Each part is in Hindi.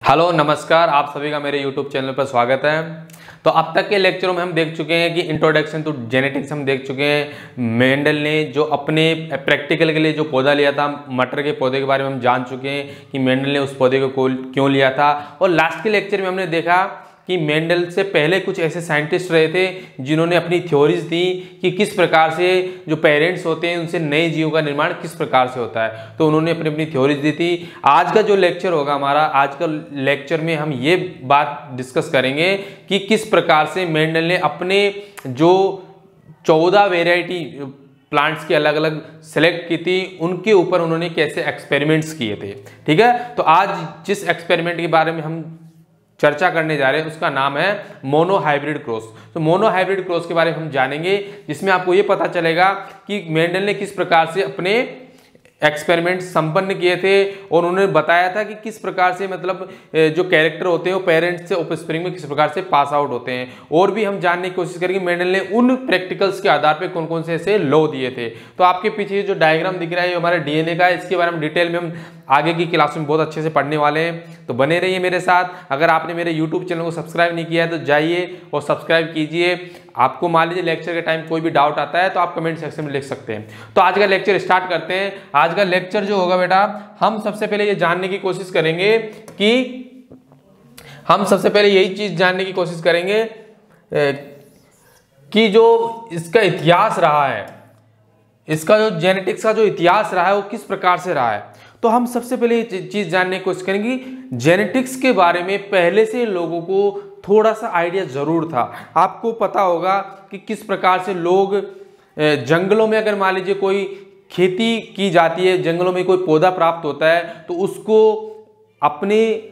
हेलो नमस्कार, आप सभी का मेरे YouTube चैनल पर स्वागत है। तो अब तक के लेक्चरों में हम देख चुके हैं कि इंट्रोडक्शन टू जेनेटिक्स हम देख चुके हैं। मेंडल ने जो अपने प्रैक्टिकल के लिए जो पौधा लिया था, मटर के पौधे के बारे में हम जान चुके हैं कि मेंडल ने उस पौधे को क्यों लिया था। और लास्ट के लेक्चर में हमने देखा कि मेंडल से पहले कुछ ऐसे साइंटिस्ट रहे थे जिन्होंने अपनी थ्योरीज दी कि किस प्रकार से जो पेरेंट्स होते हैं उनसे नए जीवों का निर्माण किस प्रकार से होता है। तो उन्होंने अपनी अपनी थ्योरीज दी थी। आज का जो लेक्चर होगा हमारा, आज का लेक्चर में हम ये बात डिस्कस करेंगे कि किस प्रकार से मेंडल ने अपने जो 14 वेराइटी प्लांट्स की अलग अलग सेलेक्ट की थी, उनके ऊपर उन्होंने कैसे एक्सपेरिमेंट्स किए थे। ठीक है, तो आज जिस एक्सपेरिमेंट के बारे में हम चर्चा करने जा रहे हैं उसका नाम है मोनो हाइब्रिड क्रॉस। तो मोनो हाइब्रिड क्रॉस के बारे में हम जानेंगे, जिसमें आपको ये पता चलेगा कि मेंडल ने किस प्रकार से अपने एक्सपेरिमेंट संपन्न किए थे और उन्होंने बताया था कि किस प्रकार से मतलब जो कैरेक्टर होते हैं वो पेरेंट्स से ऑफस्प्रिंग में किस प्रकार से पास आउट होते हैं। और भी हम जानने की कोशिश करेंगे मेंडल ने उन प्रैक्टिकल्स के आधार पर कौन कौन से ऐसे लॉ दिए थे। तो आपके पीछे जो डायग्राम दिख रहा है ये हमारे डीएनए का है। इसके बारे में डिटेल में हम आगे की क्लास में बहुत अच्छे से पढ़ने वाले हैं, तो बने रहिए मेरे साथ। अगर आपने मेरे YouTube चैनल को सब्सक्राइब नहीं किया है तो जाइए और सब्सक्राइब कीजिए। आपको मान लीजिए लेक्चर के टाइम कोई भी डाउट आता है तो आप कमेंट सेक्शन में लिख सकते हैं। तो आज का लेक्चर स्टार्ट करते हैं। आज का लेक्चर जो होगा बेटा, हम सबसे पहले ये जानने की कोशिश करेंगे कि जो इसका इतिहास रहा है, इसका जो जेनेटिक्स का जो इतिहास रहा है वो किस प्रकार से रहा है। तो हम सबसे पहले ये चीज जानने की कोशिश करेंगे जेनेटिक्स के बारे में पहले से लोगों को थोड़ा सा आइडिया जरूर था। आपको पता होगा कि किस प्रकार से लोग जंगलों में, अगर मान लीजिए कोई खेती की जाती है, जंगलों में कोई पौधा प्राप्त होता है तो उसको अपने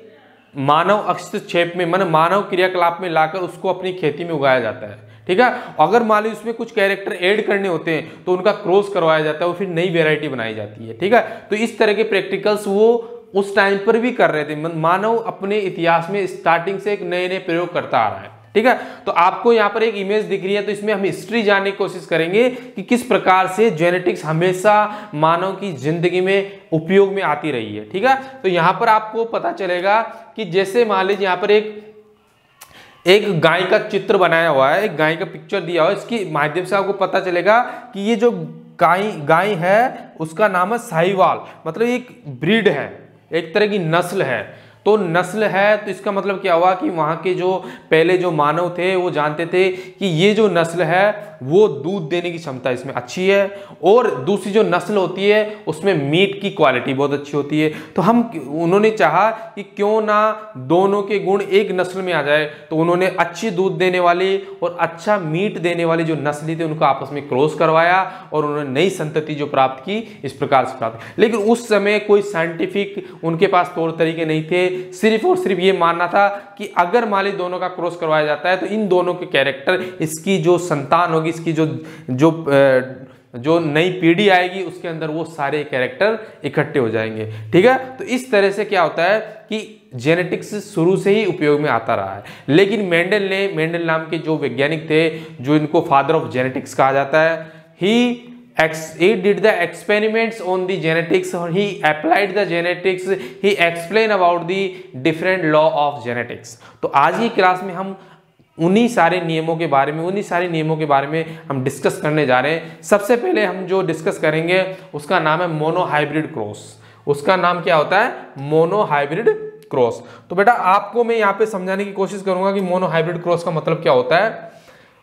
मानव हस्तक्षेप में, मानव क्रियाकलाप में लाकर उसको अपनी खेती में उगाया जाता है। ठीक है, अगर मान लीजिए उसमें कुछ कैरेक्टर ऐड करने होते हैं तो उनका क्रॉस करवाया जाता है और फिर नई वेराइटी बनाई जाती है। ठीक है, तो इस तरह के प्रैक्टिकल्स वो उस टाइम पर भी कर रहे थे। मानव अपने इतिहास में स्टार्टिंग से एक नए नए प्रयोग करता आ रहा है। ठीक है, तो आपको यहाँ पर एक इमेज दिख रही है, तो इसमें हम हिस्ट्री जानने की कोशिश करेंगे कि किस प्रकार से जेनेटिक्स हमेशा मानव की जिंदगी में उपयोग में आती रही है। ठीक है, तो यहाँ पर आपको पता चलेगा कि जैसे मान लीजिए यहाँ पर एक गाय का चित्र बनाया हुआ है, एक गाय का पिक्चर दिया हुआ है। इसके माध्यम से आपको पता चलेगा कि ये जो गाय है उसका नाम है साहिवाल, मतलब एक ब्रीड है, एक तरह की नस्ल है। तो नस्ल है तो इसका मतलब क्या हुआ कि वहाँ के जो पहले जो मानव थे वो जानते थे कि ये जो नस्ल है वो दूध देने की क्षमता इसमें अच्छी है, और दूसरी जो नस्ल होती है उसमें मीट की क्वालिटी बहुत अच्छी होती है। तो उन्होंने चाहा कि क्यों ना दोनों के गुण एक नस्ल में आ जाए, तो उन्होंने अच्छी दूध देने वाली और अच्छा मीट देने वाली जो नस्ल थी उनको आपस में क्रॉस करवाया और उन्होंने नई संतति जो प्राप्त की इस प्रकार से प्राप्त। लेकिन उस समय कोई साइंटिफिक उनके पास तौर तरीके नहीं थे, सिर्फ और सिर्फ ये मानना था कि अगर मान लीजिए दोनों का क्रॉस करवाया जाता है तो इन दोनों के कैरेक्टर, इसकी जो संतान होगी, इसकी जो नई पीढ़ी आएगी उसके अंदर वो सारे कैरेक्टर इकट्ठे हो जाएंगे। ठीक है, तो इस तरह से क्या होता है कि जेनेटिक्स शुरू से ही उपयोग में आता रहा है। लेकिन मेंडल नाम के जो वैज्ञानिक थे, जो इनको फादर ऑफ जेनेटिक्स कहा जाता है, he did the experiments on the genetics, or he applied the genetics, he explained about the different law of genetics। तो आज की क्लास में हम उन्हीं सारे नियमों के बारे में हम डिस्कस करने जा रहे हैं। सबसे पहले हम जो डिस्कस करेंगे उसका नाम है मोनो हाइब्रिड क्रॉस। उसका नाम क्या होता है? Mono hybrid cross. तो बेटा आपको मैं यहाँ पे समझाने की कोशिश करूंगा कि मोनो हाइब्रिड क्रॉस का मतलब क्या होता है।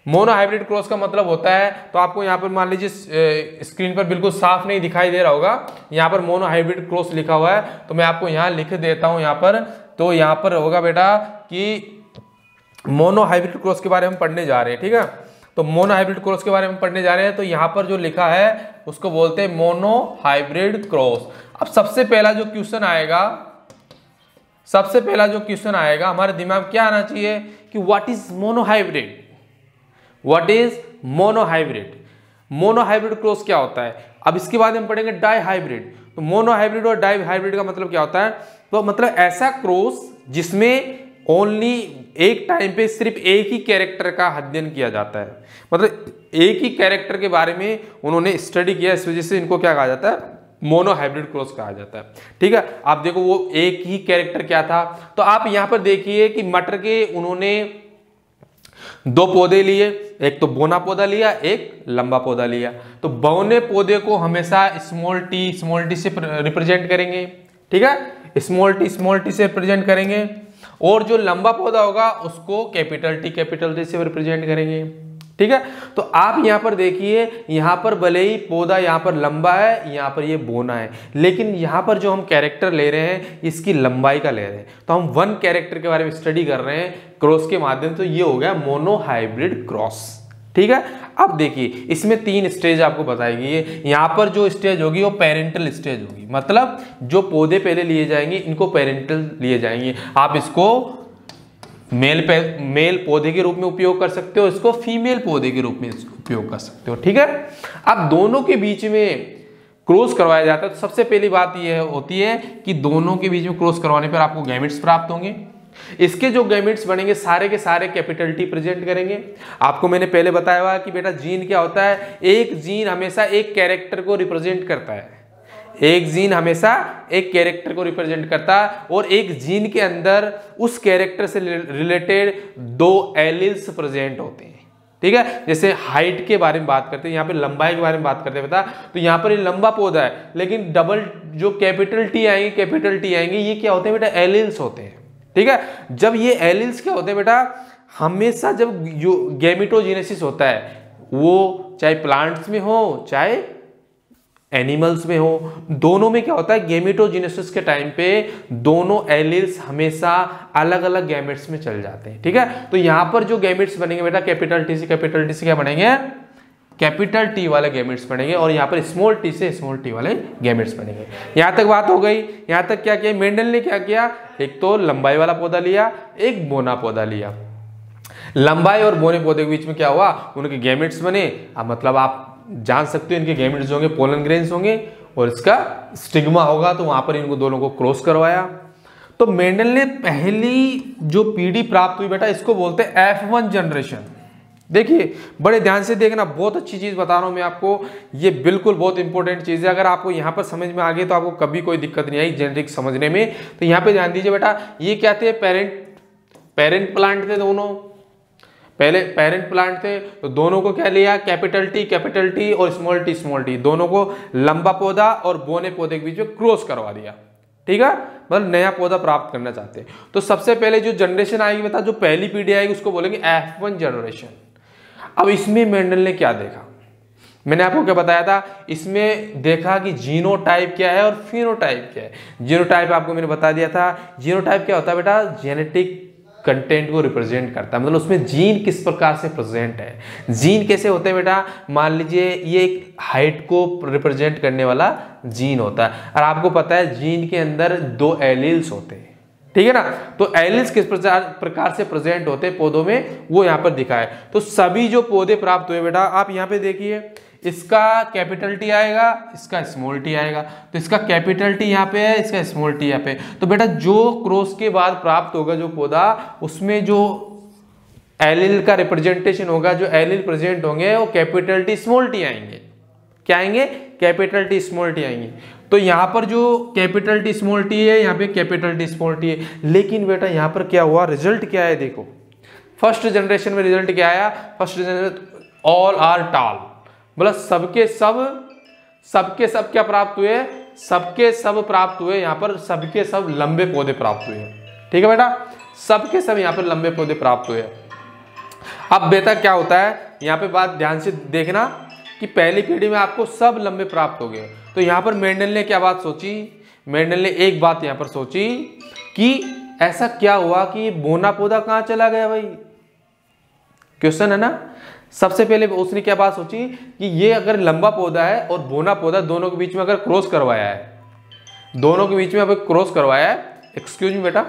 मोनो हाइब्रिड क्रॉस का मतलब होता है, तो आपको यहाँ पर मान लीजिए स्क्रीन पर बिल्कुल साफ नहीं दिखाई दे रहा होगा, यहाँ पर मोनो हाइब्रिड क्रॉस लिखा हुआ है, तो मैं आपको यहाँ लिख देता हूँ यहाँ पर। तो यहाँ पर होगा बेटा कि मोनो हाइब्रिड क्रॉस के बारे में पढ़ने जा रहे हैं। ठीक है, तो मोनो हाइब्रिड क्रॉस के बारे में पढ़ने जा रहे हैं। तो यहाँ पर जो लिखा है उसको बोलते हैं मोनो हाइब्रिड क्रॉस। अब सबसे पहला जो क्वेश्चन आएगा हमारे दिमाग में क्या आना चाहिए कि what is mono hybrid, what is mono hybrid, mono hybrid cross क्या होता है। अब इसके बाद हम पढ़ेंगे डाई हाइब्रिड। तो मोनो हाइब्रिड और डाई हाइब्रिड का मतलब क्या होता है? तो मतलब ऐसा क्रॉस जिसमें ओनली एक टाइम पे सिर्फ एक ही कैरेक्टर का अध्ययन किया जाता है, मतलब एक ही कैरेक्टर के बारे में उन्होंने स्टडी किया, इस वजह से इनको क्या कहा जाता है? मोनोहाइब्रिड क्रॉस कहा जाता है। ठीक है, आप देखो वो एक ही कैरेक्टर क्या था, तो आप यहां पर देखिए कि मटर के उन्होंने दो पौधे लिए, एक तो बोना पौधा लिया, एक लंबा पौधा लिया। तो बौने पौधे को हमेशा स्मॉल टी से रिप्रेजेंट करेंगे। ठीक है, स्मॉल टी से रिप्रेजेंट करेंगे, और जो लंबा पौधा होगा उसको कैपिटल टी से रिप्रेजेंट करेंगे। ठीक है, तो आप यहां पर देखिए, यहां पर भले ही पौधा यहां पर लंबा है, यहां पर ये बोना है, लेकिन यहां पर जो हम कैरेक्टर ले रहे हैं इसकी लंबाई का ले रहे हैं। तो हम वन कैरेक्टर के बारे में स्टडी कर रहे हैं क्रॉस के माध्यम से, तो ये हो गया मोनोहाइब्रिड क्रॉस। ठीक है, अब देखिए इसमें 3 स्टेज आपको बताई गई है। यहां पर जो स्टेज होगी वो पेरेंटल स्टेज होगी, मतलब जो पौधे पहले लिए जाएंगे इनको पेरेंटल लिए जाएंगे। आप इसको मेल पौधे के रूप में उपयोग कर सकते हो, इसको फीमेल पौधे के रूप में उपयोग कर सकते हो। ठीक है, अब दोनों के बीच में क्रॉस करवाया जाता है, तो सबसे पहली बात यह होती है कि दोनों के बीच में क्रॉस करवाने पर आपको गैमेट्स प्राप्त होंगे। इसके जो गैमेट्स बनेंगे सारे के सारे कैपिटल टी प्रेजेंट करेंगे। आपको मैंने पहले बताया हुआ कि बेटा जीन क्या होता है, एक जीन हमेशा एक कैरेक्टर को रिप्रेजेंट करता है, एक जीन हमेशा एक कैरेक्टर को रिप्रेजेंट करता है, और एक जीन के अंदर उस कैरेक्टर से रिलेटेड 2 एलील्स प्रेजेंट होते हैं। ठीक है, जैसे हाइट के बारे में बात करते हैं, यहाँ पे लंबाई के बारे में बात करते हैं बेटा, तो यहाँ पर ये लंबा पौधा है, लेकिन डबल जो कैपिटल टी आएंगे ये क्या होते हैं बेटा, एलील्स होते हैं। ठीक है, जब ये एलील्स क्या होते हैं बेटा, हमेशा जब जो गैमेटोजेनेसिस होता है वो चाहे प्लांट्स में हो चाहे एनिमल्स में हो, दोनों में क्या होता है, गैमेटोजेनेसिस के टाइम पे दोनों एलील्स हमेशा अलग अलग गैमेट्स में चल जाते हैं। ठीक है, तो यहां पर जो गैमेट्स बनेंगे बेटा कैपिटल टी से क्या बनेंगे, कैपिटल टी वाले गैमेट्स बनेंगे, और यहाँ पर स्मॉल टी से स्मॉल टी वाले गैमेट्स बनेंगे। यहां तक बात हो गई। यहां तक क्या किया मेंडल ने, क्या किया, एक तो लंबाई वाला पौधा लिया, एक बोना पौधा लिया। लंबाई और बोने पौधे के बीच में क्या हुआ, उनके गैमेट्स बने। अब मतलब आप जान सकते हो इनके गैमेट्स होंगे पोलन ग्रेन्स होंगे, और इसका स्टिग्मा होगा, तो वहां पर इनको दोनों को क्रॉस करवाया। तो मेंडल ने पहली जो पीढ़ी प्राप्त हुई बेटा, इसको बोलते हैं F1 जनरेशन। देखिए बड़े ध्यान से देखना, बहुत अच्छी चीज बता रहा हूं मैं आपको, ये बिल्कुल बहुत इंपॉर्टेंट चीज है। अगर आपको यहां पर समझ में आ गई तो आपको कभी कोई दिक्कत नहीं आई जेनेटिक्स समझने में। तो यहां पे ध्यान दीजिए बेटा, ये क्या थे, पेरेंट प्लांट थे दोनों, पहले पेरेंट प्लांट थे, तो दोनों को क्या लिया, कैपिटल टी और स्मॉल टी, दोनों को लंबा पौधा और बोने पौधे के बीच में क्रॉस करवा दिया। ठीक है, मतलब नया पौधा प्राप्त करना चाहते हैं। तो सबसे पहले जो जनरेशन आएगी बता, जो पहली पीढ़ी आएगी उसको बोलेंगे F1 जनरेशन। अब इसमें मेंडल ने क्या देखा, मैंने आपको क्या बताया था, इसमें देखा कि जीनोटाइप क्या है और फिनोटाइप क्या है। जीनोटाइप आपको मैंने बता दिया था, जीनोटाइप क्या होता है बेटा, जेनेटिक कंटेंट को रिप्रेजेंट करता है, मतलब उसमें जीन किस प्रकार से प्रेजेंट है। जीन कैसे होते हैं बेटा, मान लीजिए ये एक हाइट को रिप्रेजेंट करने वाला जीन होता है, और आपको पता है जीन के अंदर 2 एलील्स होते हैं। ठीक है ना, तो एलील्स किस प्रकार से प्रेजेंट होते हैं पौधों में, वो यहाँ पर दिखा है। तो सभी जो पौधे प्राप्त हुए बेटा, आप यहाँ पे देखिए, इसका कैपिटल टी आएगा, इसका स्मॉल टी आएगा, तो इसका कैपिटल टी यहाँ पे है, इसका स्मॉल टी यहाँ पे। तो बेटा जो क्रॉस के बाद प्राप्त होगा जो पौधा, उसमें जो एलील का रिप्रेजेंटेशन होगा, जो एलील प्रेजेंट होंगे वो कैपिटल टी स्मॉल टी आएंगे। क्या आएंगे, कैपिटल टी स्मॉल टी आएंगे। तो यहाँ पर जो कैपिटल टी स्मॉल टी है, यहाँ पे कैपिटल टी स्मॉल टी है। लेकिन बेटा यहाँ पर क्या हुआ, रिजल्ट क्या है, देखो फर्स्ट जनरेशन में रिजल्ट क्या आया, first generation all are tall, मतलब सबके सब क्या प्राप्त हुए, सबके सब प्राप्त हुए, यहाँ पर सबके सब लंबे पौधे प्राप्त हुए। ठीक है बेटा, सबके सब यहाँ पर लंबे पौधे प्राप्त हुए। अब बेटा क्या होता है, यहाँ पे बात ध्यान से देखना कि पहली पीढ़ी में आपको सब लंबे प्राप्त हो गए। तो यहाँ पर मेंडल ने क्या बात सोची, मेंडल ने एक बात यहाँ पर सोची कि ऐसा क्या हुआ कि बोना पौधा कहाँ चला गया भाई, क्वेश्चन है ना। सबसे पहले उसने क्या बात सोची कि ये अगर लंबा पौधा है और बोना पौधा, दोनों के बीच में अगर क्रॉस करवाया है, दोनों के बीच में अगर क्रॉस करवाया है, एक्सक्यूज मी बेटा,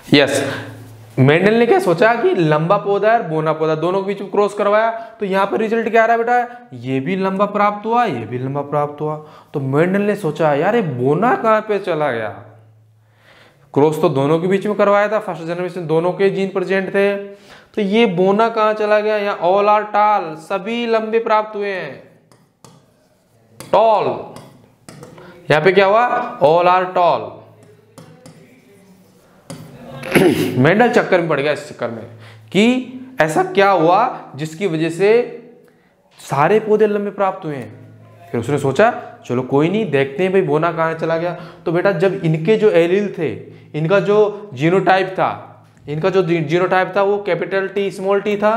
यस, मेंडल ने क्या सोचा कि लंबा पौधा और बोना पौधा दोनों के बीच में क्रॉस करवाया, तो यहां पर रिजल्ट क्या आ रहा है बेटा, ये भी लंबा प्राप्त हुआ, ये भी लंबा प्राप्त हुआ। तो मेंडल ने सोचा यार ये बोना कहां पे चला गया, क्रॉस तो दोनों के बीच में करवाया था, फर्स्ट जनरेशन दोनों के जीन प्रेजेंट थे, तो ये बोना कहां चला गया, यहाँ ऑल आर टॉल, सभी लंबे प्राप्त हुए हैं, टॉल। यहां पे क्या हुआ, ऑल आर टॉल। मेंडल चक्कर में पड़ गया इस चक्कर में कि ऐसा क्या हुआ जिसकी वजह से सारे पौधे लंबे प्राप्त हुए हैं। फिर उसने सोचा चलो कोई नहीं, देखते हैं भाई बोना कहां चला गया। तो बेटा जब इनके जो एलील थे, इनका जो जीनोटाइप था, वो कैपिटल टी स्मॉल टी था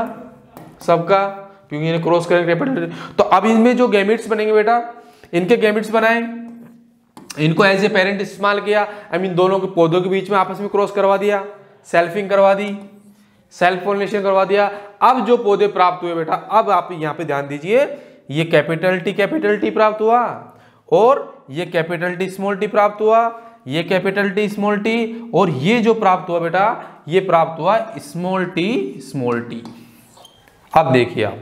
सबका, क्योंकि इन्हें क्रॉस करेंगे कैपिटल टी। तो अब इनमें जो गैमेट्स बनेंगे बेटा, इनके गैमेट्स बनाए, इनको एज ए पेरेंट इस्तेमाल किया, आई मीन दोनों के पौधों के बीच में आपस में क्रॉस करवा दिया, सेल्फिंग करवा दी, सेल्फ पोलिनेशन करवा दिया। अब जो पौधे प्राप्त हुए बेटा, अब आप यहां पे ध्यान दीजिए, ये कैपिटल टी प्राप्त हुआ और ये कैपिटल टी स्मॉल टी प्राप्त हुआ, ये कैपिटल टी स्मॉल टी, और ये जो प्राप्त हुआ बेटा, ये प्राप्त हुआ स्मॉल टी। अब देखिए आप,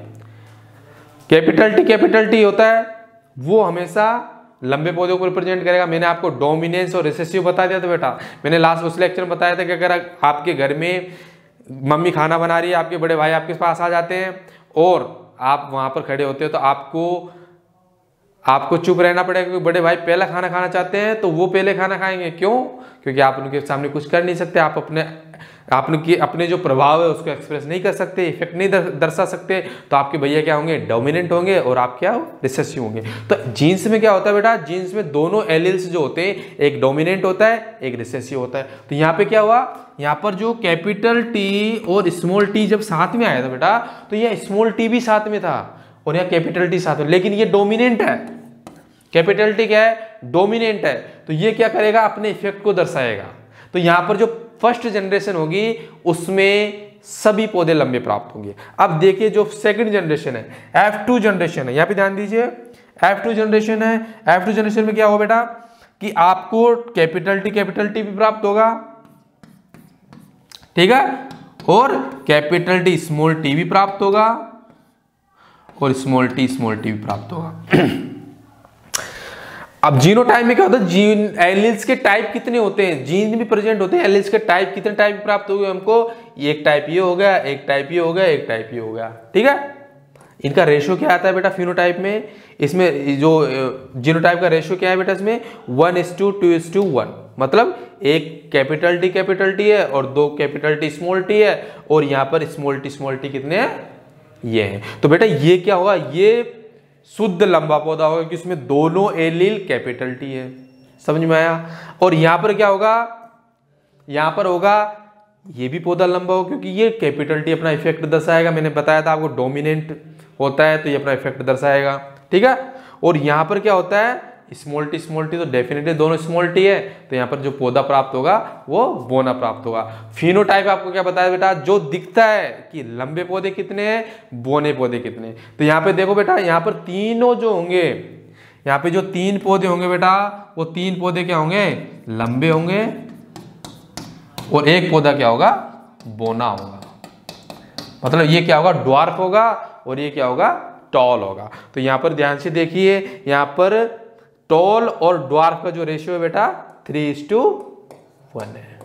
कैपिटल टी होता है वो हमेशा लंबे पौधों को रिप्रेजेंट करेगा। मैंने आपको डोमिनेंस और रिसेसिव बता दिया था बेटा, मैंने लास्ट उस लेक्चर में बताया था कि अगर आपके घर में मम्मी खाना बना रही है, आपके बड़े भाई आपके पास आ जाते हैं और आप वहां पर खड़े होते हो, तो आपको चुप रहना पड़ेगा, क्योंकि बड़े भाई पहला खाना खाना चाहते हैं तो वो पहले खाना खाएंगे। क्यों? क्योंकि आप उनके सामने कुछ कर नहीं सकते, आप अपने जो प्रभाव है उसको एक्सप्रेस नहीं कर सकते, इफेक्ट नहीं दर्शा सकते। तो आपके भैया क्या होंगे, डोमिनेंट होंगे, और आप क्या हो, रिसेसिव होंगे। तो जीन्स में क्या होता है बेटा, जीन्स में दोनों एलील्स जो होते हैं, एक डोमिनेंट होता है, एक रिसेसिव होता है। तो यहाँ पे क्या हुआ, यहाँ पर जो कैपिटल टी और स्मॉल टी जब साथ में आया था बेटा, तो यह स्मॉल टी भी साथ में था और यहाँ कैपिटल टी साथ में, लेकिन ये डोमिनेंट है। कैपिटल टी क्या है, डोमिनेंट है, तो ये क्या करेगा, अपने इफेक्ट को दर्शाएगा। तो यहां पर जो फर्स्ट जनरेशन होगी उसमें सभी पौधे लंबे प्राप्त होंगे। अब देखिए जो सेकंड जनरेशन है, F2 जनरेशन है, यहां पे ध्यान दीजिए, F2 जनरेशन है। F2 जनरेशन में क्या होगा बेटा कि आपको कैपिटल टी भी प्राप्त होगा, ठीक है, और कैपिटल टी स्मॉल टी भी प्राप्त होगा, और स्मॉल टी भी प्राप्त होगा। अब जीनोटाइप में क्या होता है, जीन एलील्स के टाइप कितने होते हैं, जीन भी प्रेजेंट होते हैं, एलील्स के टाइप कितने टाइप प्राप्त हो गए हमको, एक टाइप ये हो गया, एक टाइप ये हो गया, एक टाइप ये हो गया, ठीक है। इनका रेशियो क्या आता है बेटा फिनोटाइप में, इसमें जो जीनोटाइप का रेशियो क्या है बेटा, इसमें 1:2:1, मतलब एक कैपिटल टी है और दो कैपिटल टी स्मॉल टी है, और यहाँ पर स्मॉल टी कितने हैं, ये है। तो बेटा ये क्या होगा, ये शुद्ध लंबा पौधा होगा कि उसमें दोनों एलील कैपिटल टी है, समझ में आया। और यहां पर क्या होगा, यहां पर होगा ये भी पौधा लंबा हो, क्योंकि ये कैपिटल टी अपना इफेक्ट दर्शाएगा, मैंने बताया था आपको डोमिनेंट होता है तो ये अपना इफेक्ट दर्शाएगा, ठीक है। और यहां पर क्या होता है, स्मॉल टी तो डेफिनेटली दोनों स्मॉल टी है, तो यहाँ पर जो पौधा प्राप्त होगा वो बोना प्राप्त होगा। फिनोटाइप आपको क्या बताया बेटा, जो दिखता है कि लंबे पौधे कितने हैं, बोने पौधे कितने हैं। तो यहाँ पे देखो बेटा, यहाँ पर तीनों जो होंगे, यहाँ पे जो 3 पौधे होंगे बेटा, वो 3 पौधे क्या होंगे, लंबे होंगे, और एक पौधा क्या होगा, बोना होगा। मतलब ये क्या होगा, ड्वार्फ होगा, और ये क्या होगा, टॉल होगा। तो यहाँ पर ध्यान से देखिए, यहाँ पर टॉल और ड्वार्फ का जो रेशियो है बेटा 3:1 है,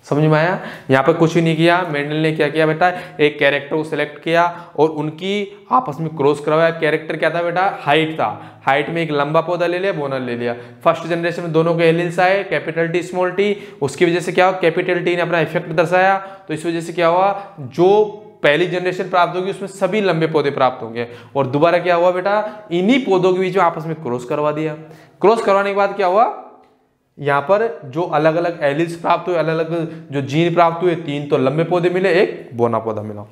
समझ में आया। यहाँ पर कुछ भी नहीं किया, मेंडल ने क्या किया बेटा, एक कैरेक्टर को सिलेक्ट किया और उनकी आपस में क्रॉस करवाया। कैरेक्टर क्या था बेटा, हाइट था, हाइट में एक लंबा पौधा ले लिया, बोनर ले लिया। फर्स्ट जनरेशन में दोनों के एलील्स आए, कैपिटल टी स्मॉल टी, उसकी वजह से क्या हुआ, कैपिटल टी ने अपना इफेक्ट दर्शाया, तो इस वजह से क्या हुआ, जो पहली जनरेशन प्राप्त होगी उसमें सभी लंबे पौधे प्राप्त होंगे। और दोबारा क्या हुआ बेटा, इन्हीं पौधों के बीच में आपस में क्रॉस करवा दिया। क्रॉस करवाने के बाद क्या हुआ, यहां पर जो अलग अलग एलील्स प्राप्त हुए, अलग अलग जो जीन प्राप्त हुए, 3 तो लंबे पौधे मिले, एक बोना पौधा मिला।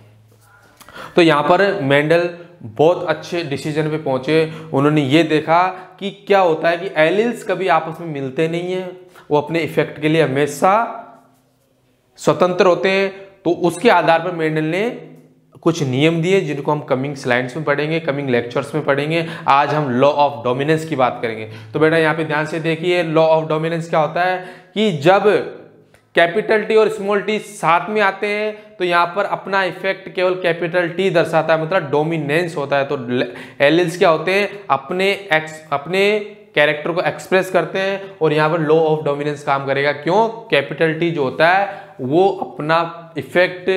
तो यहां पर मेंडल बहुत अच्छे डिसीजन पे पहुंचे। उन्होंने ये देखा कि क्या होता है कि एलील्स कभी आपस में मिलते नहीं है, वो अपने इफेक्ट के लिए हमेशा स्वतंत्र होते हैं। तो उसके आधार पर मेंडल ने कुछ नियम दिए, जिनको हम कमिंग स्लाइड्स में पढ़ेंगे, कमिंग लेक्चर्स में पढ़ेंगे। आज हम लॉ ऑफ डोमिनेंस की बात करेंगे। तो बेटा यहाँ पे ध्यान से देखिए, लॉ ऑफ डोमिनेंस क्या होता है कि जब कैपिटल टी और स्मॉल टी साथ में आते हैं तो यहाँ पर अपना इफेक्ट केवल कैपिटल टी दर्शाता है, मतलब डोमिनेंस होता है। तो एलील्स क्या होते हैं, अपने कैरेक्टर को एक्सप्रेस करते हैं, और यहाँ पर लॉ ऑफ डोमिनेंस काम करेगा। क्यों, कैपिटल टी जो होता है वो अपना इफेक्ट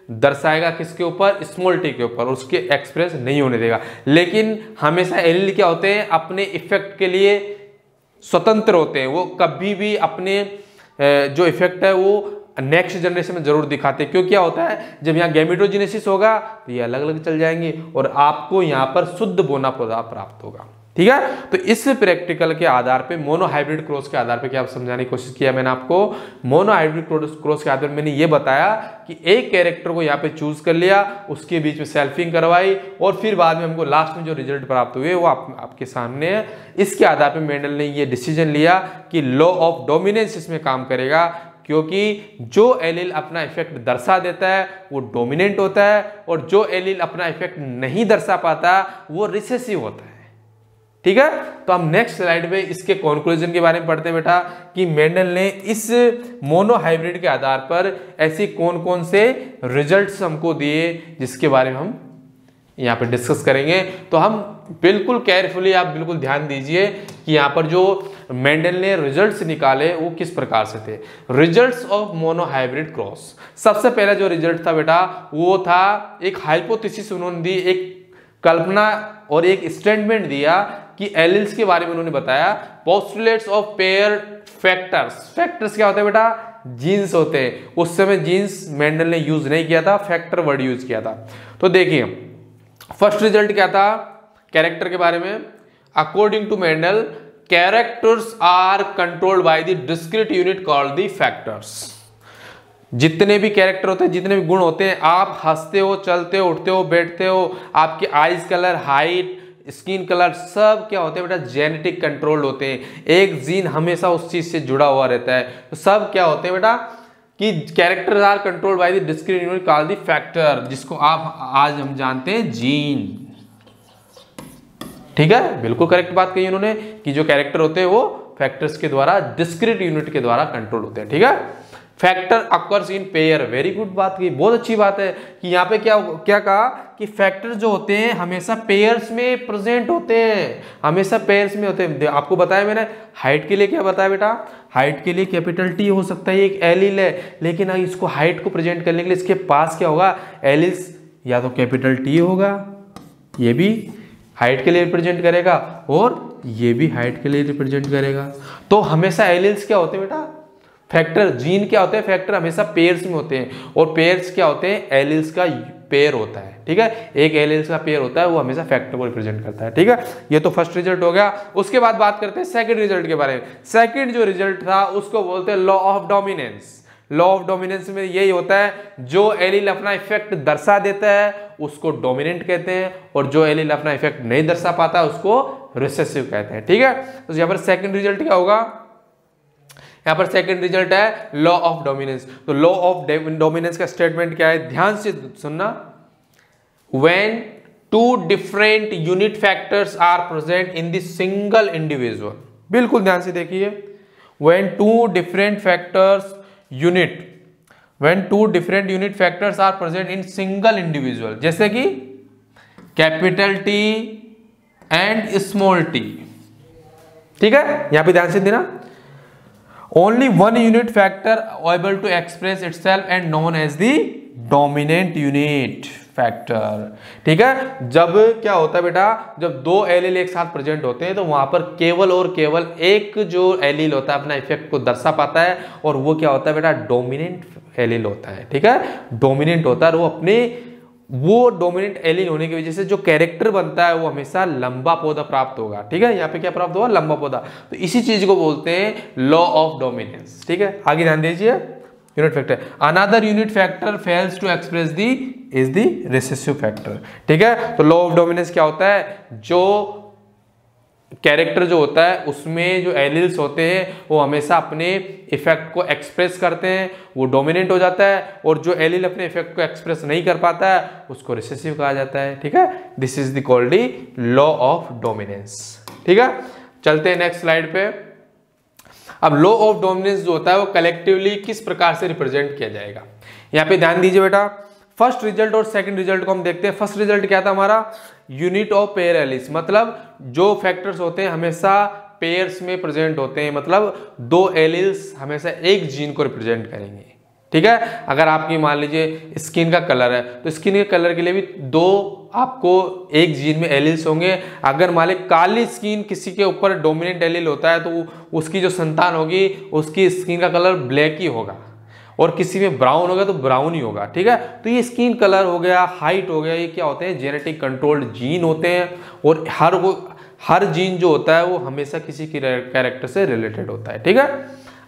दर्शाएगा किसके ऊपर, स्मॉल टी के ऊपर, उसके एक्सप्रेस नहीं होने देगा। लेकिन हमेशा एलील क्या होते हैं, अपने इफेक्ट के लिए स्वतंत्र होते हैं, वो कभी भी अपने जो इफेक्ट है वो नेक्स्ट जनरेशन में जरूर दिखाते हैं। क्यों, क्या होता है, जब यहाँ गैमेटोजेनेसिस होगा तो ये अलग अलग चल जाएंगे और आपको यहाँ पर शुद्ध बोना पौधा प्राप्त होगा। ठीक है, तो इस प्रैक्टिकल के आधार पे, मोनो हाइब्रिड क्रॉस के आधार पे क्या समझाने की कोशिश किया मैंने आपको, मोनो हाइब्रिड क्रॉस के आधार पे मैंने ये बताया कि एक कैरेक्टर को यहाँ पे चूज कर लिया, उसके बीच में सेल्फिंग करवाई और फिर बाद में हमको लास्ट में जो रिजल्ट प्राप्त हुए वो आपके सामने है। इसके आधार पे मेंडल ने ये डिसीजन लिया कि लॉ ऑफ डोमिनेंस इसमें काम करेगा, क्योंकि जो एलील अपना इफेक्ट दर्शा देता है वो डोमिनेंट होता है और जो एलील अपना इफेक्ट नहीं दर्शा पाता वो रिसेसिव होता है। ठीक है, तो हम नेक्स्ट स्लाइड में इसके कंक्लूजन के बारे में पढ़ते हैं बेटा कि मेंडल ने इस मोनो हाइब्रिड के आधार पर ऐसी कौन कौन से रिजल्ट्स हमको दिए जिसके बारे में हम यहाँ पे डिस्कस करेंगे। तो हम बिल्कुल केयरफुली, आप बिल्कुल ध्यान दीजिए कि यहाँ पर जो मेंडल ने रिजल्ट्स निकाले वो किस प्रकार से थे। Results of mono hybrid cross, सबसे पहला जो रिजल्ट था बेटा वो था, एक हाइपोथेसिस उन्होंने दी, एक कल्पना और एक स्टेटमेंट दिया कि एलील्स के बारे में उन्होंने बताया। Postulates of pair factors, factors क्या होते हैं बेटा, जीन्स होते हैं। उस समय जीन्स मेंडल ने यूज नहीं किया था, फैक्टर वर्ड यूज किया था। तो देखिए फर्स्ट रिजल्ट क्या था कैरेक्टर के बारे में, according to Mendel characters are controlled by the discrete unit called the factors. जितने भी कैरेक्टर होते हैं, जितने भी गुण होते हैं, आप हंसते हो, चलते हो, उठते हो, बैठते हो, आपके eyes colour, height, skin colour, सब क्या होते हैं बेटा, जेनेटिक कंट्रोल होते हैं। एक जीन हमेशा उस चीज से जुड़ा हुआ रहता है। तो सब क्या होते हैं बेटा कि character are controlled by the discrete unit called the factor, जिसको आप आज हम जानते हैं जीन। ठीक है, बिल्कुल करेक्ट बात कही उन्होंने कि जो कैरेक्टर होते हैं वो फैक्टर्स के द्वारा, डिस्क्रीट यूनिट के द्वारा कंट्रोल होते हैं। ठीक है, factor occurs in pair, very good बात की, बहुत अच्छी बात है कि यहाँ पे क्या क्या कहा कि फैक्टर जो होते हैं हमेशा पेयर्स में प्रेजेंट होते हैं, हमेशा पेयर्स में होते हैं। आपको बताया मैंने हाइट के लिए क्या बताया बेटा, हाइट के लिए कैपिटल टी हो सकता है, एक एलील है, लेकिन इसको हाइट को प्रेजेंट करने के लिए इसके पास क्या होगा, एलील्स या तो कैपिटल टी होगा, ये भी हाइट के लिए रिप्रेजेंट करेगा और ये भी हाइट के लिए रिप्रेजेंट करेगा। तो हमेशा एलील्स क्या होते हैं बेटा, फैक्टर, जीन क्या होते हैं, फैक्टर हमेशा पेयर्स में होते हैं और पेयर्स क्या होते हैं, एलील्स का पेयर होता है। ठीक है, एक एलील्स का पेयर होता है, वो हमेशा फैक्टर को रिप्रेजेंट करता है। ठीक है, ये तो फर्स्ट रिजल्ट हो गया। उसके बाद बात करते हैं सेकंड रिजल्ट के बारे में। सेकंड जो रिजल्ट था उसको बोलते हैं law of dominance. Law of dominance में यही होता है, जो एलील अपना इफेक्ट दर्शा देता है उसको डोमिनेंट कहते हैं और जो एलील अपना इफेक्ट नहीं दर्शा पाता उसको रिसेसिव कहते हैं। ठीक है, तो यहाँ पर सेकंड रिजल्ट क्या होगा, यहाँ पर सेकंड रिजल्ट है लॉ ऑफ डोमिनेंस। तो लॉ ऑफ डोमिनेंस का स्टेटमेंट क्या है, ध्यान से सुनना, when two different unit factors are present in the single individual, बिल्कुल ध्यान से देखिए, when two different unit factors are present in single individual, जैसे कि capital t and small t. ठीक है, यहां पे ध्यान से देना, only one unit factor able to express itself and known as the dominant unit factor। ठीक है, जब क्या होता है बेटा, जब दो एलील एक साथ प्रेजेंट होते हैं तो वहां पर केवल और केवल एक जो एलील होता है अपना इफेक्ट को दर्शा पाता है और वो क्या होता है बेटा, डोमिनेंट एलील होता है। ठीक है, डोमिनेंट होता है, वो डोमिनेंट एलील होने की वजह से जो कैरेक्टर बनता है वो हमेशा लंबा पौधा प्राप्त होगा। ठीक है, यहाँ पे क्या प्राप्त होगा, लंबा पौधा। तो इसी चीज को बोलते हैं लॉ ऑफ डोमिनेंस। ठीक है, आगे ध्यान दीजिए, unit factor, another unit factor fails to express the is the recessive factor. ठीक है, तो लॉ ऑफ डोमिनेंस क्या होता है, जो कैरेक्टर जो होता है उसमें जो एलील्स होते हैं वो हमेशा अपने इफेक्ट को एक्सप्रेस करते हैं, वो डोमिनेंट हो जाता है, और जो एलील अपने इफेक्ट को एक्सप्रेस नहीं कर पाता है उसको रिसेसिव कहा जाता है। ठीक है, this is the called law of dominance. ठीक है, चलते हैं नेक्स्ट स्लाइड पे। अब लॉ ऑफ डोमिनेंस जो होता है वो कलेक्टिवली किस प्रकार से रिप्रेजेंट किया जाएगा, यहाँ पे ध्यान दीजिए बेटा। फर्स्ट रिजल्ट और सेकंड रिजल्ट को हम देखते हैं। फर्स्ट रिजल्ट क्या था हमारा, यूनिट ऑफ पेयर एलील्स, मतलब जो फैक्टर्स होते हैं हमेशा पेयर्स में प्रेजेंट होते हैं, मतलब दो एलील्स हमेशा एक जीन को रिप्रेजेंट करेंगे। ठीक है। अगर आपकी मान लीजिए स्किन का कलर है तो स्किन के कलर के लिए भी 2 आपको एक जीन में एलील्स होंगे। अगर मान लीजिए काली स्किन किसी के ऊपर डोमिनेंट एलील होता है तो उसकी जो संतान होगी उसकी स्किन का कलर ब्लैक ही होगा, और किसी में ब्राउन होगा तो ब्राउन ही होगा, ठीक है। तो ये स्किन कलर हो गया, हाइट हो गया, ये क्या होते हैं, जेनेटिक कंट्रोल्ड जीन होते हैं, और हर जीन जो होता है वो हमेशा किसी की कैरेक्टर से रिलेटेड होता है, ठीक है।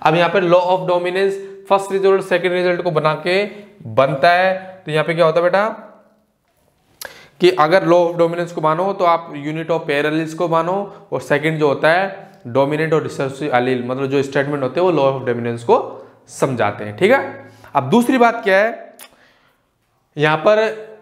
अब यहाँ पे law of dominance first result second result को बना के बनता है। तो यहाँ पे क्या होता है बेटा कि अगर लॉ ऑफ डोमिनेंस को मानो तो आप यूनिट ऑफ पेयर एलील्स को मानो, और सेकंड जो होता है डोमिनेंट और रिसेसिव एलील, मतलब जो स्टेटमेंट होते हैं वो लॉ ऑफ डोमिनेंस को समझाते हैं, ठीक है। अब दूसरी बात क्या है, यहां पर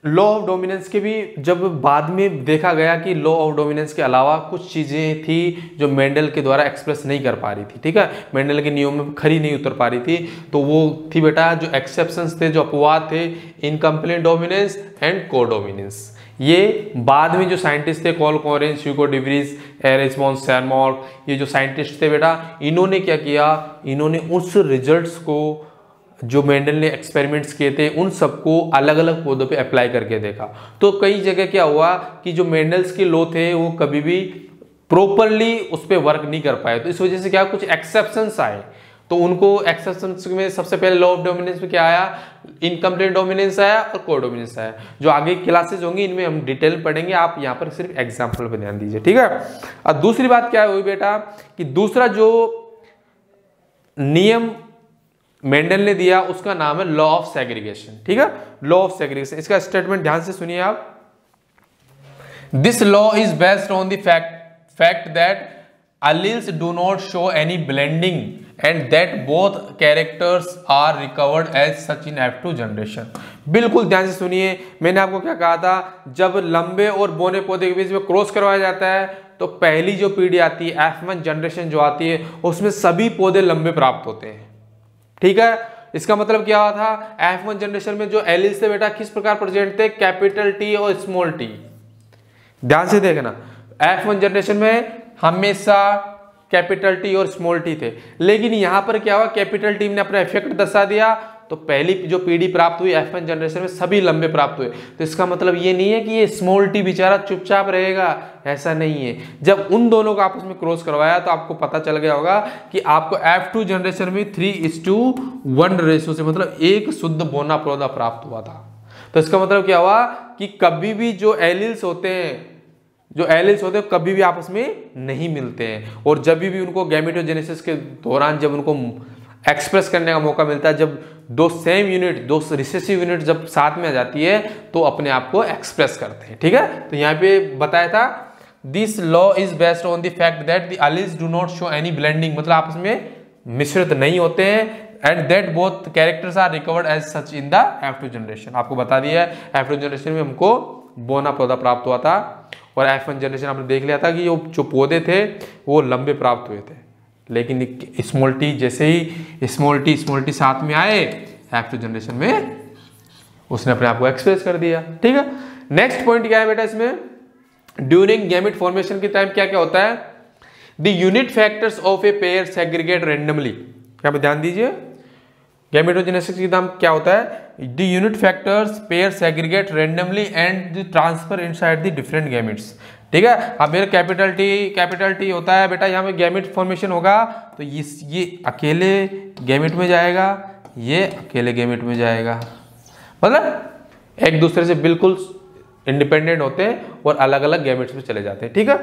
लॉ ऑफ डोमिनेंस के भी जब बाद में देखा गया कि लॉ ऑफ डोमिनेंस के अलावा कुछ चीजें थी जो मेंडल के द्वारा एक्सप्रेस नहीं कर पा रही थी, ठीक है, मेंडल के नियम में खरी नहीं उतर पा रही थी, तो वो थी बेटा जो एक्सेप्शंस थे, जो अपवाद थे, इनकम्प्लीट डोमिनेंस एंड कोडोमिनेंस। ये बाद में जो साइंटिस्ट थे कॉल कॉरेंस, ह्यूगो डिवरीज, एरिस्मॉन सैरमॉर्क, ये जो साइंटिस्ट थे बेटा, इन्होंने क्या किया, इन्होंने उस रिजल्ट्स को जो मेंडल ने एक्सपेरिमेंट्स किए थे उन सबको अलग अलग पौधों पे अप्लाई करके देखा। तो कई जगह क्या हुआ कि जो मेंडल्स के लॉ थे वो कभी भी प्रॉपरली उस पर वर्क नहीं कर पाए, तो इस वजह से क्या कुछ एक्सेप्शंस आए। तो उनको एक्सेप्शंस में सबसे पहले लॉ ऑफ डोमिनेंस में क्या आया, इनकम्प्लीट डोमिनेंस आया और कोडोमिनेंस आया। जो आगे क्लासेस होंगी इनमें हम डिटेल पढ़ेंगे, आप यहाँ पर सिर्फ एग्जाम्पल पर ध्यान दीजिए, ठीक है। और दूसरी बात क्या हुई बेटा कि दूसरा जो नियम मेंडल ने दिया उसका नाम है लॉ ऑफ सेग्रीगेशन, ठीक है, लॉ ऑफ सेग्रीगेशन। इसका स्टेटमेंट ध्यान से सुनिए आप। This law is based on the fact that alleles do not show any blending and that both characters are recovered as such in F2 generation। बिल्कुल ध्यान से सुनिए, मैंने आपको क्या कहा था, जब लंबे और बोने पौधे के बीच में क्रॉस करवाया जाता है तो पहली जो पीढ़ी आती है F1 जनरेशन जो आती है उसमें सभी पौधे लंबे प्राप्त होते हैं, ठीक है। इसका मतलब क्या हुआ था, F1 जनरेशन में जो एलील्स थे बेटा किस प्रकार प्रेजेंट थे, कैपिटल टी और स्मॉल टी। ध्यान से देखना, F1 जनरेशन में हमेशा कैपिटल टी और स्मॉल टी थे, लेकिन यहां पर क्या हुआ, कैपिटल टी ने अपना इफेक्ट दर्शा दिया, तो पहली जो पीढ़ी प्राप्त हुई F1 जनरेशन में सभी लंबे प्राप्त हुए। तो इसका मतलब ये नहीं है कि ये स्मॉल टी बेचारा चुपचाप रहेगा, ऐसा नहीं है। जब उन दोनों को आपस में क्रॉस करवाया तो आपको पता चल गया होगा कि आपको F2 जनरेशन में 3:1 रेशो से, मतलब एक शुद्ध बोना पौधा प्राप्त हुआ था। तो इसका मतलब क्या हुआ कि कभी भी जो एलील्स होते हैं कभी भी आपस में नहीं मिलते हैं, और जब भी उनको गैमेटोजेनेसिस के दौरान जब उनको एक्सप्रेस करने का मौका मिलता है, जब दो सेम यूनिट, दो रिसेसिव यूनिट जब साथ में आ जाती है तो अपने आप को एक्सप्रेस करते हैं, ठीक है। तो यहाँ पे बताया था this law is based on the fact that the alleles do not show any blending, मतलब आपस में मिश्रित नहीं होते हैं, and that both characters are recovered as such in the F2 generation. आपको बता दिया है F2 जनरेशन में हमको बोना पौधा प्राप्त हुआ था, और F1 जनरेशन आपने देख लिया था कि जो पौधे थे वो लंबे प्राप्त हुए थे, लेकिन स्मॉल टी जैसे ही स्मॉल टी साथ में आए F2 जनरेशन में उसने अपने आप को एक्सप्रेस कर दिया, ठीक है। नेक्स्ट पॉइंट क्या है बेटा इसमें, ड्यूरिंग गैमेट फॉर्मेशन के टाइम क्या क्या होता है, the unit factors of a pair segregate randomly. क्या पे ध्यान दीजिए, गैमेटोजेनेसिस के नाम क्या होता है, the unit factors pair segregate randomly and the transfer inside the different gametes, ठीक है। अब मेरे कैपिटल टी होता है बेटा, यहाँ पे गैमेट फॉर्मेशन होगा तो ये अकेले गैमेट में जाएगा, ये अकेले गैमेट में जाएगा, मतलब एक दूसरे से बिल्कुल इंडिपेंडेंट होते हैं और अलग अलग गैमेट्स में चले जाते हैं, ठीक है।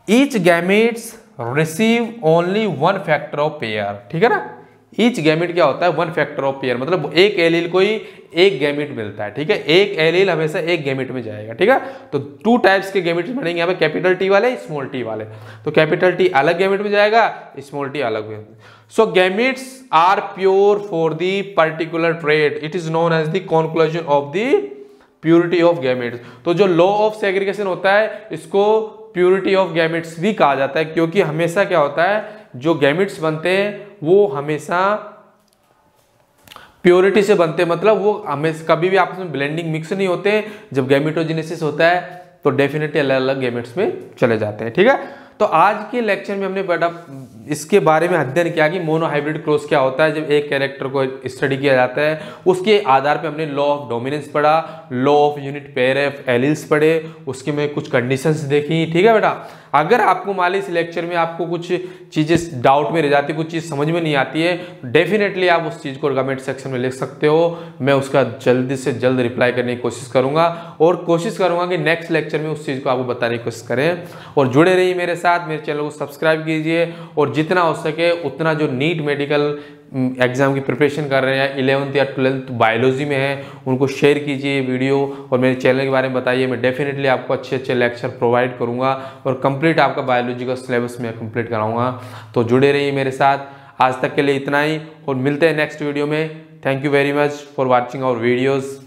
Each gametes receive only one factor of pair, ठीक है ना। ईच गैमेट क्या होता है, वन फैक्टर ऑफ पेयर, मतलब एक एलील को ही एक गैमेट मिलता है, ठीक है। एक एलील हमेशा एक गैमेट में जाएगा, ठीक है। तो 2 टाइप्स के गैमेट्स बनेंगे यहाँ पे, कैपिटल टी वाले, स्मॉल टी वाले। तो कैपिटल टी अलग गैमेट में जाएगा, स्मॉल टी अलग में। So gametes are pure for the particular trait, it is known as the conclusion of the purity of gametes. तो जो लॉ ऑफ सेग्रीगेशन होता है इसको प्योरिटी ऑफ गैमेट्स भी कहा जाता है, क्योंकि हमेशा क्या होता है, जो गैमेट्स बनते हैं वो हमेशा प्योरिटी से बनते हैं, मतलब वो हमेशा कभी भी आपस में ब्लेंडिंग मिक्स नहीं होते। जब गैमेटोजेनेसिस होता है तो डेफिनेटली अलग अलग गैमेट्स में चले जाते हैं, ठीक है। तो आज के लेक्चर में हमने इसके बारे में अध्ययन किया कि मोनोहाइब्रिड क्रॉस क्या होता है। जब एक कैरेक्टर को स्टडी किया जाता है उसके आधार पे हमने लॉ ऑफ डोमिनेंस पढ़ा, law of unit pair of alleles पढ़े, उसके में कुछ कंडीशंस देखी। ठीक है बेटा, अगर आपको मान ली इस लेक्चर में आपको कुछ चीज़ें डाउट में रह जाती है, कुछ चीज़ समझ में नहीं आती है, डेफिनेटली आप उस चीज़ को कमेंट सेक्शन में लिख सकते हो। मैं उसका जल्दी से जल्द रिप्लाई करने की कोशिश करूंगा और कोशिश करूंगा कि नेक्स्ट लेक्चर में उस चीज़ को आपको बताने की कोशिश करें। और जुड़े रहिए मेरे साथ, मेरे चैनल को सब्सक्राइब कीजिए और जितना हो सके उतना जो नीट मेडिकल एग्जाम की प्रिपरेशन कर रहे हैं 11th या 12th बायोलॉजी में है उनको शेयर कीजिए वीडियो और मेरे चैनल के बारे में बताइए। मैं डेफिनेटली आपको अच्छे अच्छे लेक्चर प्रोवाइड करूंगा और कंप्लीट आपका बायोलॉजी का सिलेबस मैं कंप्लीट कराऊंगा। तो जुड़े रहिए मेरे साथ। आज तक के लिए इतना ही और मिलते हैं नेक्स्ट वीडियो में। Thank you very much for watching our videos.